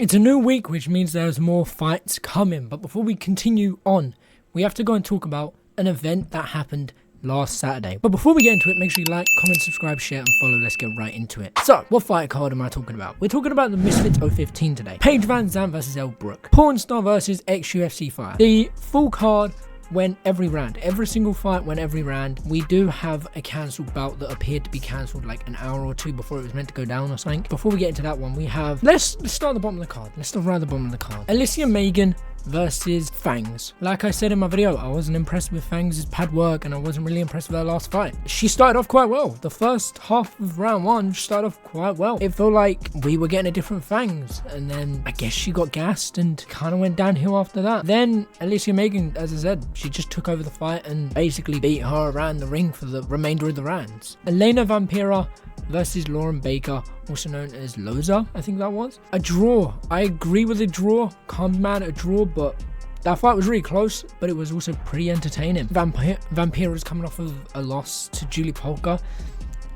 It's a new week, which means there's more fights coming. But before we continue on, we have to go and talk about an event that happened last Saturday. But before we get into it, make sure you like, comment, subscribe, share, and follow. Let's get right into it. So, what fight card am I talking about? We're talking about the Misfits 015 today. PAIGE VANZANT versus ELLE BROOKE. Pornstar versus ex-UFC fighter. The full card went every round. Every single fight went every round. We do have a cancelled bout that appeared to be cancelled like an hour or two before it was meant to go down or something. Before we get into that one, we have... Let's start at the bottom of the card. Let's start right at the bottom of the card. Alicia Megan versus Fangs. Like I said in my video, I wasn't impressed with Fangs' pad work and I wasn't really impressed with her last fight. She started off quite well. The first half of round one started off quite well. It felt like we were getting a different Fangs, and then I guess she got gassed and kind of went downhill after that. Then Alicia Megan, as I said, she just took over the fight and basically beat her around the ring for the remainder of the rounds. Elena Vampira versus Lauren Baker, also known as Loza, I think that was. A draw. I agree with a draw. Can't be mad at a draw, but that fight was really close, but it was also pretty entertaining. Vampira was coming off of a loss to Julie Polka,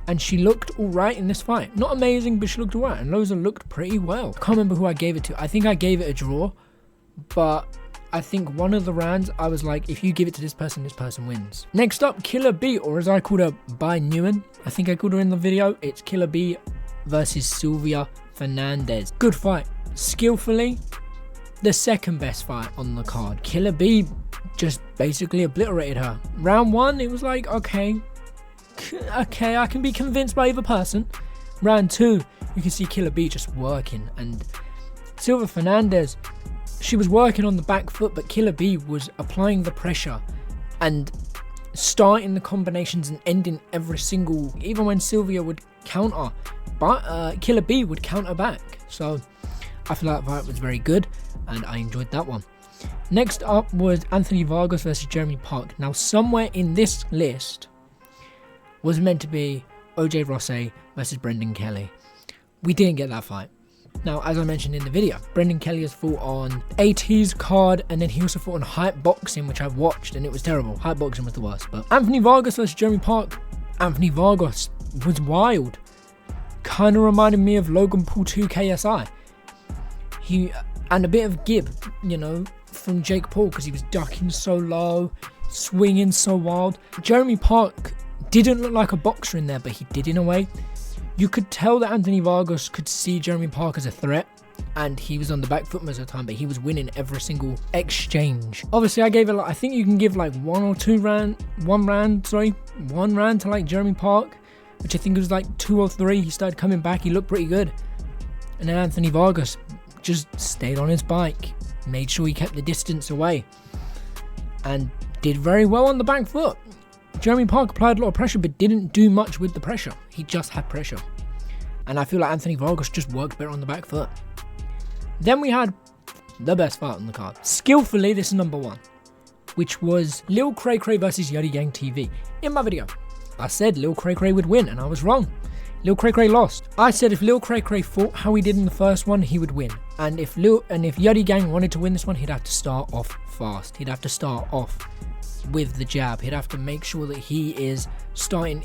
and she looked alright in this fight. Not amazing, but she looked alright, and Loza looked pretty well. I can't remember who I gave it to. I think I gave it a draw, but I think one of the rounds, I was like, if you give it to this person wins. Next up, Killer B, or as I called her, By Newen. I think I called her in the video. It's Killer B versus Sylvia Fernandez. Good fight. Skillfully, the second best fight on the card. Killer B just basically obliterated her. Round one, it was like, okay, I can be convinced by either person. Round two, you can see Killer B just working, and Sylvia Fernandez, she was working on the back foot, but Killer B was applying the pressure and starting the combinations and ending every single, even when Sylvia would counter, but Killer B would counter back. So I feel like that fight was very good and I enjoyed that one. Next up was Anthony Vargas versus Jeremy Park. Now somewhere in this list was meant to be OJ Rosset versus Brendan Kelly. We didn't get that fight. Now, as I mentioned in the video, Brendan Kelly has fought on AT's card, and then he also fought on Hype Boxing, which I've watched, and it was terrible. Hype Boxing was the worst. But Anthony Vargas versus Jeremy Park. Anthony Vargas was wild. Kind of reminded me of Logan Paul 2 KSI. And a bit of Gib, you know, from Jake Paul, because he was ducking so low, swinging so wild. Jeremy Park didn't look like a boxer in there, but he did in a way. You could tell that Anthony Vargas could see Jeremy Park as a threat, and he was on the back foot most of the time, but he was winning every single exchange. Obviously, I gave it, I think you can give like one round to like Jeremy Park, which I think it was like 2 or 3. He started coming back, he looked pretty good. And then Anthony Vargas just stayed on his bike, made sure he kept the distance away, and did very well on the back foot. Jeremy Park applied a lot of pressure, but didn't do much with the pressure. He just had pressure. And I feel like Anthony Vargas just worked better on the back foot. Then we had the best fight on the card. Skillfully, this is number 1, which was Lil Cray Cray versus Yuddy Gang TV. In my video, I said Lil Cray Cray would win, and I was wrong. Lil Cray Cray lost. I said if Lil Cray Cray fought how he did in the first one, he would win. And if Yuddy Gang wanted to win this one, he'd have to start off fast. He'd have to start off with the jab. He'd have to make sure that he is starting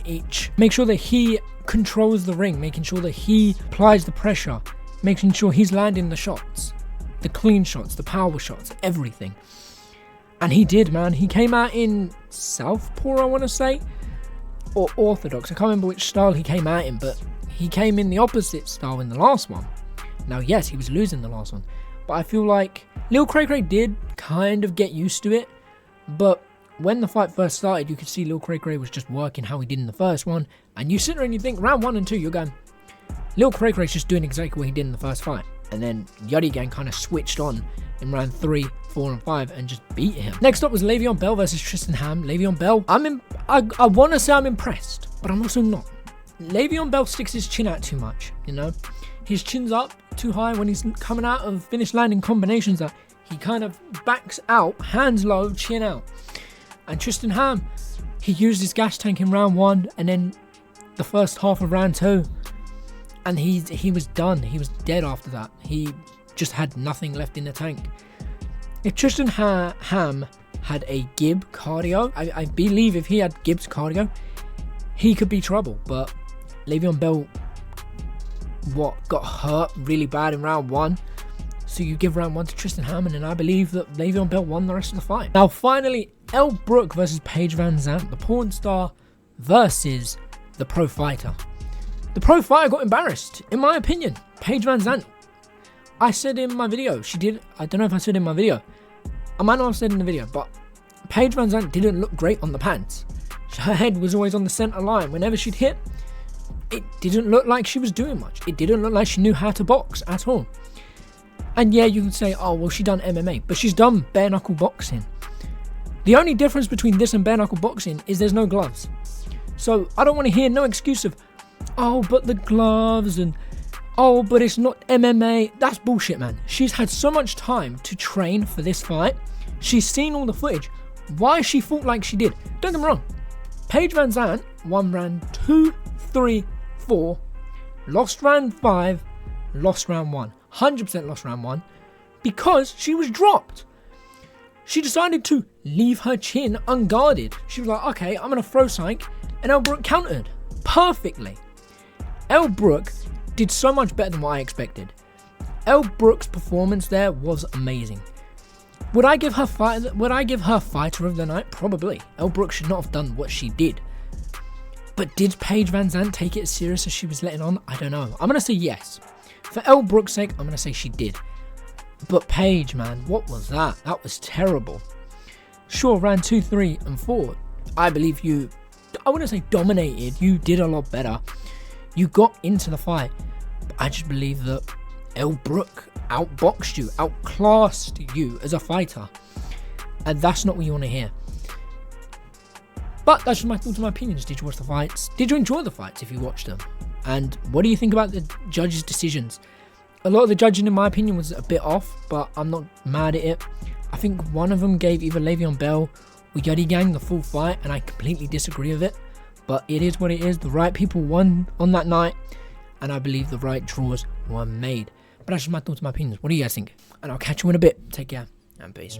make sure that he controls the ring, making sure that he applies the pressure, making sure he's landing the shots, the clean shots, the power shots, everything. And he did, man. He came out in Southpaw, I want to say, or Orthodox. I can't remember which style he came out in, but he came in the opposite style in the last one. Now, yes, he was losing the last one, but I feel like Lil Cray Cray did kind of get used to it, but when the fight first started, you could see Lil Cray Cray was just working how he did in the first one, and you sit there and you think, round 1 and 2, you're going, Lil Cray Cray's just doing exactly what he did in the first fight. And then Yuddy Gang kind of switched on in round 3, 4, and 5 and just beat him. Next up was Le'Veon Bell versus Tristan Ham. Le'Veon Bell, I want to say I'm impressed, but I'm also not. Le'Veon Bell sticks his chin out too much, you know? His chin's up too high when he's coming out of finish landing combinations that he kind of backs out, hands low, chin out. And Tristan Ham, he used his gas tank in round 1 and then the first half of round 2. And he was done. He was dead after that. He just had nothing left in the tank. If Tristan Ham had a Gib cardio, I believe if he had Gibbs cardio, he could be trouble. But Le'Veon Bell got hurt really bad in round 1. So you give round 1 to Tristan Hammond, and I believe that Le'Veon Bell won the rest of the fight. Now finally, ELLE BROOKE versus Paige VanZandt, the porn star versus the pro fighter. The pro fighter got embarrassed, in my opinion. Paige VanZandt, I said in my video, I don't know if I said in my video, I might not have said in the video, but Paige VanZandt didn't look great on the pants. Her head was always on the center line. Whenever she'd hit, it didn't look like she was doing much. It didn't look like she knew how to box at all. And yeah, you can say, oh, well, she done MMA, but she's done bare knuckle boxing. The only difference between this and bare knuckle boxing is there's no gloves. So I don't want to hear no excuse of, oh, but the gloves and, oh, but it's not MMA. That's bullshit, man. She's had so much time to train for this fight. She's seen all the footage. Why she fought like she did? Don't get me wrong. Paige VanZandt won round 2, 3, 4, lost round 5, lost round 1. 100% lost round 1 because she was dropped. She decided to leave her chin unguarded. She was like, okay, I'm going to throw something, and ELLE BROOKE countered perfectly. ELLE BROOKE did so much better than what I expected. ELLE BROOKE's performance there was amazing. Would I give her fighter of the night? Probably. ELLE BROOKE should not have done what she did. But did Paige VanZandt take it as serious as she was letting on? I don't know. I'm going to say yes. For ELLE BROOKE's sake, I'm going to say she did. But Paige, man, what was that? That was terrible. Sure, round 2, 3, and 4, I believe you, I wouldn't say dominated. You did a lot better. You got into the fight. But I just believe that ELLE BROOKE outboxed you, outclassed you as a fighter. And that's not what you want to hear. But that's just my thoughts and my opinions. Did you watch the fights? Did you enjoy the fights if you watched them? And what do you think about the judges' decisions? A lot of the judging, in my opinion, was a bit off, but I'm not mad at it. I think one of them gave either Le'Veon Bell or Yuddy Gang the full fight, and I completely disagree with it. But it is what it is. The right people won on that night, and I believe the right draws were made. But that's just my thoughts and my opinions. What do you guys think? And I'll catch you in a bit. Take care, and peace.